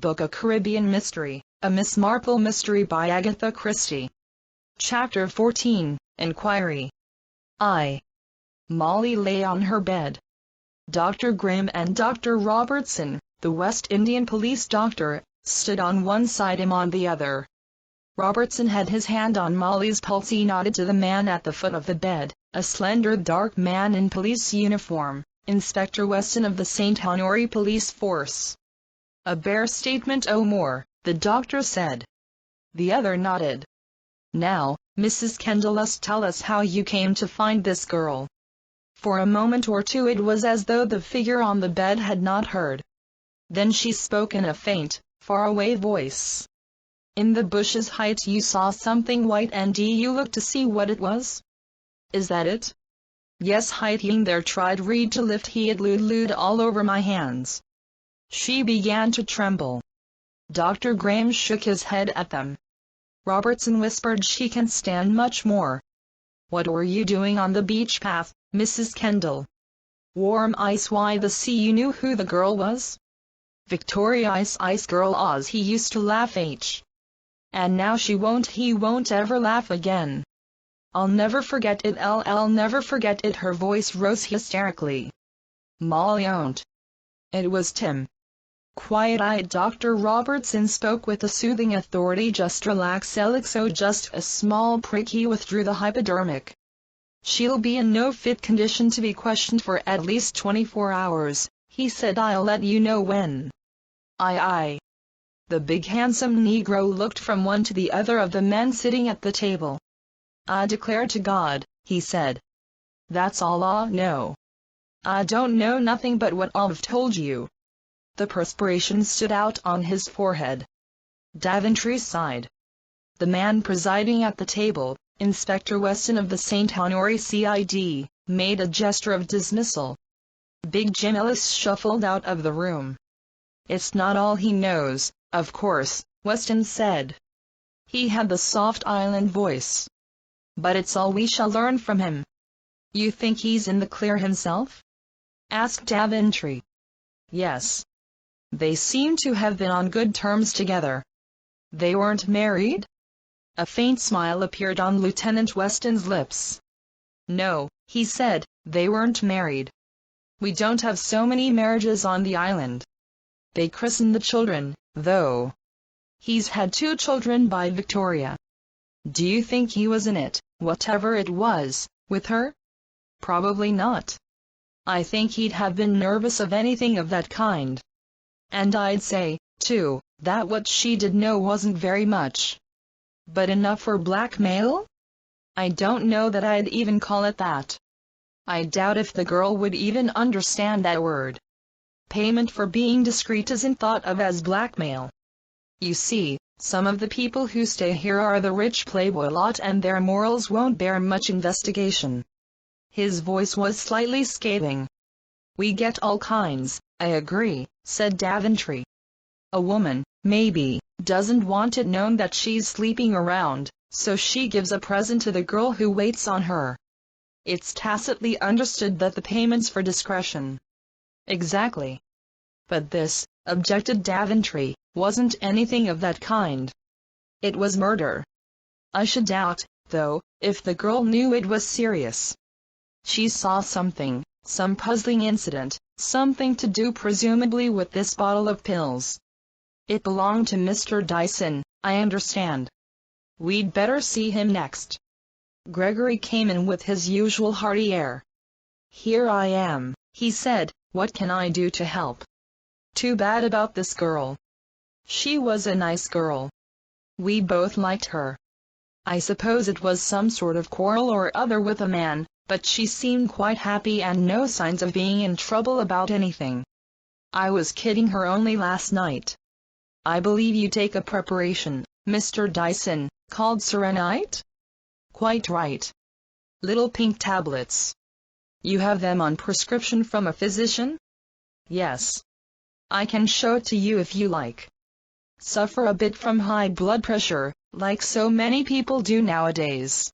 Book A Caribbean Mystery, a Miss Marple Mystery by Agatha Christie. Chapter 14, Inquiry. Molly lay on her bed. Dr. Graham and Dr. Robertson, the West Indian police doctor, stood on one side and on the other. Robertson had his hand on Molly's pulse. He nodded to the man at the foot of the bed, a slender dark man in police uniform, Inspector Weston of the St Honoré police force. "A bare statement, more," the doctor said. The other nodded. "Now, Mrs. Kendal, tell us how you came to find this girl." For a moment or two it was as though the figure on the bed had not heard. Then she spoke in a faint, far-away voice. "In the bushes height you saw something white and you looked to see what it was? Is that it?" "Yes, hiding there, tried read to lift he had lewd all over my hands." She began to tremble. Dr. Graham shook his head at them. Robertson whispered, "She can stand much more." "What were you doing on the beach path, Mrs. Kendal?" "Warm ice. Why the sea? You knew who the girl was?" "Victoria Ice Girl Oz," he used to laugh. "And now he won't ever laugh again. I'll never forget it. I'll never forget it." Her voice rose hysterically. "Molly won't." It was Tim. Quiet-eyed Dr. Robertson spoke with a soothing authority. "Just relax, Elixo, just a small prick." He withdrew the hypodermic. "She'll be in no fit condition to be questioned for at least 24 hours, he said. "I'll let you know when." Aye. The big handsome Negro looked from one to the other of the men sitting at the table. "I declare to God," he said. "That's all I know. I don't know nothing but what I've told you." The perspiration stood out on his forehead. Daventry sighed. The man presiding at the table, Inspector Weston of the St Honoré CID, made a gesture of dismissal. Big Jim Ellis shuffled out of the room. "It's not all he knows, of course," Weston said. He had the soft island voice. "But it's all we shall learn from him." "You think he's in the clear himself?" asked Daventry. "Yes. They seem to have been on good terms together." "They weren't married?" A faint smile appeared on Lieutenant Weston's lips. "No," he said, "they weren't married. We don't have so many marriages on the island. They christened the children, though. He's had 2 children by Victoria." "Do you think he was in it, whatever it was, with her?" "Probably not. I think he'd have been nervous of anything of that kind. And I'd say, too, that what she did know wasn't very much." "But enough for blackmail?" "I don't know that I'd even call it that. I doubt if the girl would even understand that word. Payment for being discreet isn't thought of as blackmail. You see, some of the people who stay here are the rich playboy lot, and their morals won't bear much investigation." His voice was slightly scathing. "We get all kinds, I agree," said Daventry. "A woman, maybe, doesn't want it known that she's sleeping around, so she gives a present to the girl who waits on her. It's tacitly understood that the payment's for discretion." "Exactly. But this," objected Daventry, "wasn't anything of that kind. It was murder. I should doubt, though, if the girl knew it was serious. She saw something, some puzzling incident, something to do presumably with this bottle of pills. It belonged to Mr. Dyson, I understand. We'd better see him next." Gregory came in with his usual hearty air. "Here I am," he said. "What can I do to help?" "Too bad about this girl. She was a nice girl. We both liked her. I suppose it was some sort of quarrel or other with a man, but she seemed quite happy and no signs of being in trouble about anything. I was kidding her only last night." "I believe you take a preparation, Mr. Dyson, called serenite?" "Quite right. Little pink tablets." "You have them on prescription from a physician?" "Yes. I can show it to you if you like. Suffer a bit from high blood pressure, like so many people do nowadays.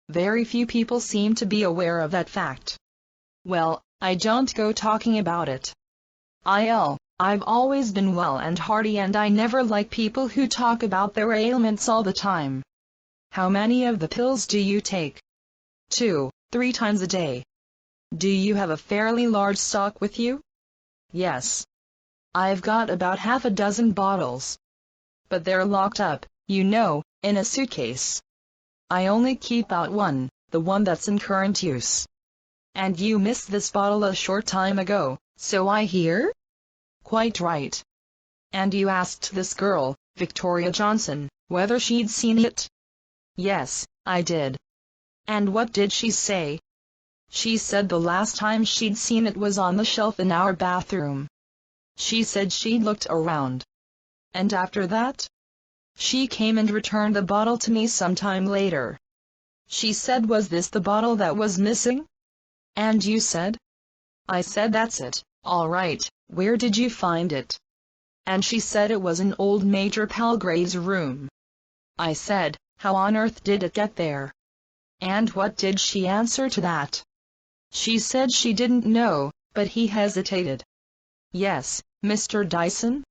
Very few people seem to be aware of that fact." "Well, I don't go talking about it. I've always been well and hearty, and I never like people who talk about their ailments all the time. How many of the pills do you take? 2, 3 times a day. Do you have a fairly large stock with you? Yes. I've got about half a dozen bottles. But they're locked up, you know, in a suitcase. I only keep out one, the one that's in current use. And you missed this bottle a short time ago, so I hear? Quite right. And you asked this girl, Victoria Johnson, whether she'd seen it? Yes, I did. And what did she say? She said the last time she'd seen it was on the shelf in our bathroom. She said she'd looked around. And after that? She came and returned the bottle to me sometime later. She said, was this the bottle that was missing? And you said? I said, that's it. All right, where did you find it? And she said it was in old Major Palgrave's room. I said, how on earth did it get there? And what did she answer to that? She said she didn't know, but he hesitated. Yes, Mr. Dyson?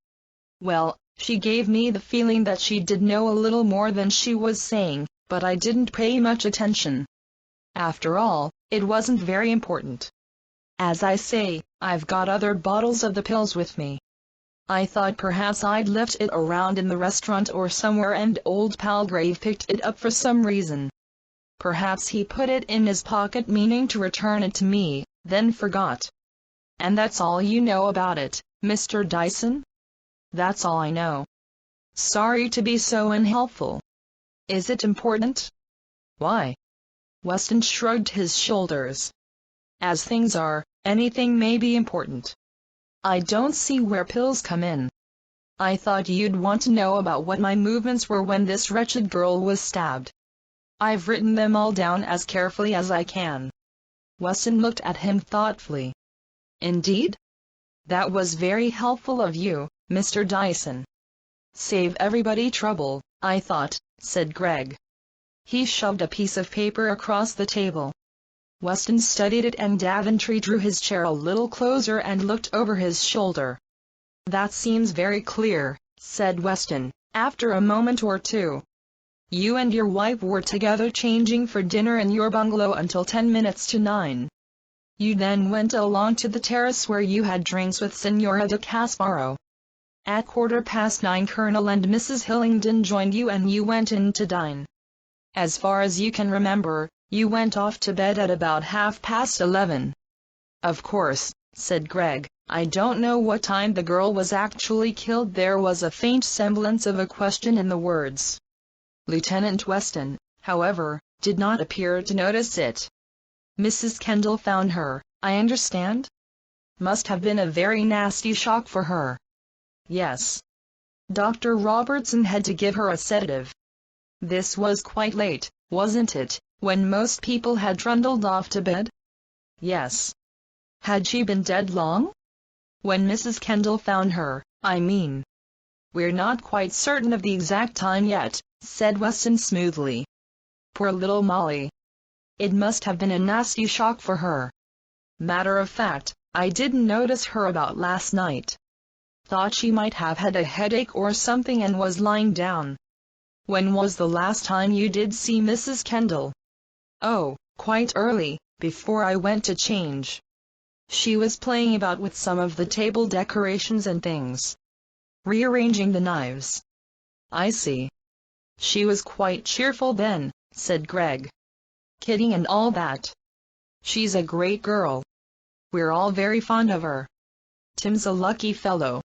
Well, she gave me the feeling that she did know a little more than she was saying, but I didn't pay much attention. After all, it wasn't very important. As I say, I've got other bottles of the pills with me. I thought perhaps I'd left it around in the restaurant or somewhere and old Palgrave picked it up for some reason. Perhaps he put it in his pocket meaning to return it to me, then forgot. And that's all you know about it, Mr. Dyson? That's all I know. Sorry to be so unhelpful. Is it important? Why? Weston shrugged his shoulders. As things are, anything may be important. I don't see where pills come in. I thought you'd want to know about what my movements were when this wretched girl was stabbed. I've written them all down as carefully as I can. Weston looked at him thoughtfully. Indeed? That was very helpful of you, Mr. Dyson. Save everybody trouble, I thought, said Greg. He shoved a piece of paper across the table. Weston studied it and Daventry drew his chair a little closer and looked over his shoulder. That seems very clear, said Weston, after a moment or two. You and your wife were together changing for dinner in your bungalow until 10 minutes to 9. You then went along to the terrace where you had drinks with Señora de Caspearo. At 9:15 Colonel and Mrs. Hillingdon joined you and you went in to dine. As far as you can remember, you went off to bed at about 11:30. Of course, said Greg, I don't know what time the girl was actually killed. There was a faint semblance of a question in the words. Lieutenant Weston, however, did not appear to notice it. Mrs. Kendal found her, I understand? Must have been a very nasty shock for her. Yes. Dr. Robertson had to give her a sedative. This was quite late, wasn't it, when most people had trundled off to bed? Yes. Had she been dead long? When Mrs. Kendal found her, I mean. We're not quite certain of the exact time yet, said Weston smoothly. Poor little Molly. It must have been a nasty shock for her. Matter of fact, I didn't notice her about last night. Thought she might have had a headache or something and was lying down. When was the last time you did see Mrs. Kendal? Oh, quite early, before I went to change. She was playing about with some of the table decorations and things. Rearranging the knives. I see. She was quite cheerful then, said Greg. Kidding and all that. She's a great girl. We're all very fond of her. Tim's a lucky fellow.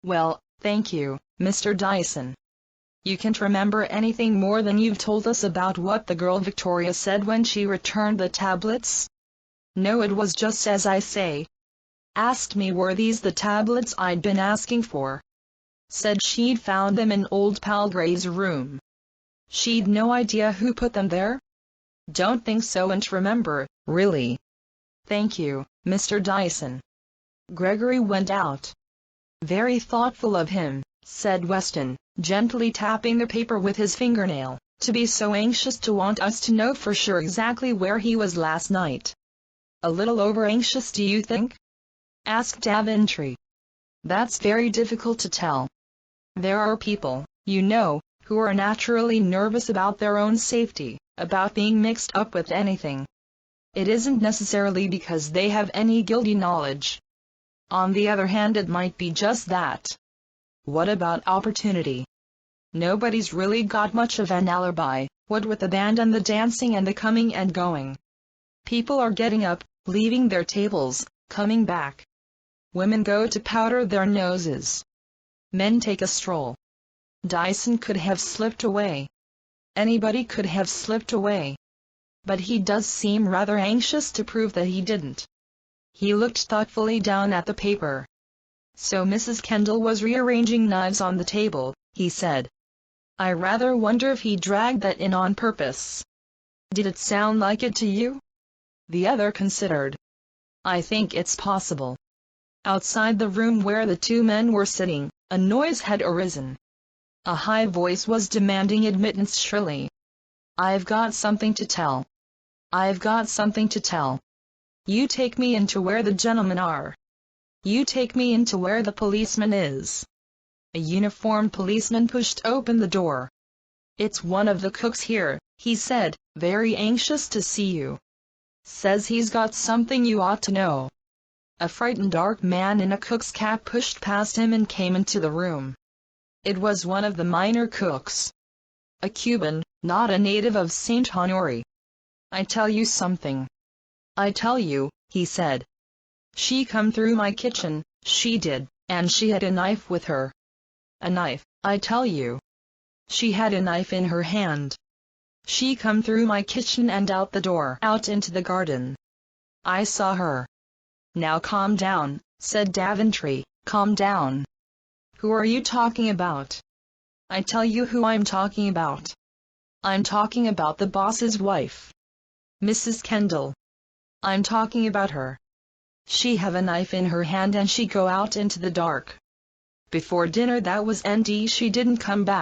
Well, thank you, Mr. Dyson. You can't remember anything more than you've told us about what the girl Victoria said when she returned the tablets? No, it was just as I say. Asked me were these the tablets I'd been asking for. Said she'd found them in old Palgrave's room. She'd no idea who put them there? Don't think so and remember, really. Thank you, Mr. Dyson. Gregory went out. Very thoughtful of him, said Weston, gently tapping the paper with his fingernail, to be so anxious to want us to know for sure exactly where he was last night. A little over anxious, do you think? Asked Daventry. That's very difficult to tell. There are people, you know, who are naturally nervous about their own safety, about being mixed up with anything. It isn't necessarily because they have any guilty knowledge. On the other hand, it might be just that. What about opportunity? Nobody's really got much of an alibi, what with the band and the dancing and the coming and going. People are getting up, leaving their tables, coming back. Women go to powder their noses. Men take a stroll. Dyson could have slipped away. Anybody could have slipped away. But he does seem rather anxious to prove that he didn't. He looked thoughtfully down at the paper. So Mrs. Kendal was rearranging knives on the table, he said. I rather wonder if he dragged that in on purpose. Did it sound like it to you? The other considered. I think it's possible. Outside the room where the two men were sitting, a noise had arisen. A high voice was demanding admittance shrilly. I've got something to tell. I've got something to tell. You take me into where the gentlemen are. You take me into where the policeman is. A uniformed policeman pushed open the door. It's one of the cooks here, he said, very anxious to see you. Says he's got something you ought to know. A frightened dark man in a cook's cap pushed past him and came into the room. It was one of the minor cooks. A Cuban, not a native of St Honoré. I tell you something. I tell you, he said. She come through my kitchen, she did, and she had a knife with her. A knife, I tell you. She had a knife in her hand. She come through my kitchen and out the door, out into the garden. I saw her. Now calm down, said Daventry, calm down. Who are you talking about? I tell you who I'm talking about. I'm talking about the boss's wife. Mrs. Kendal. I'm talking about her. She have a knife in her hand and she go out into the dark. Before dinner that was ND she didn't come back.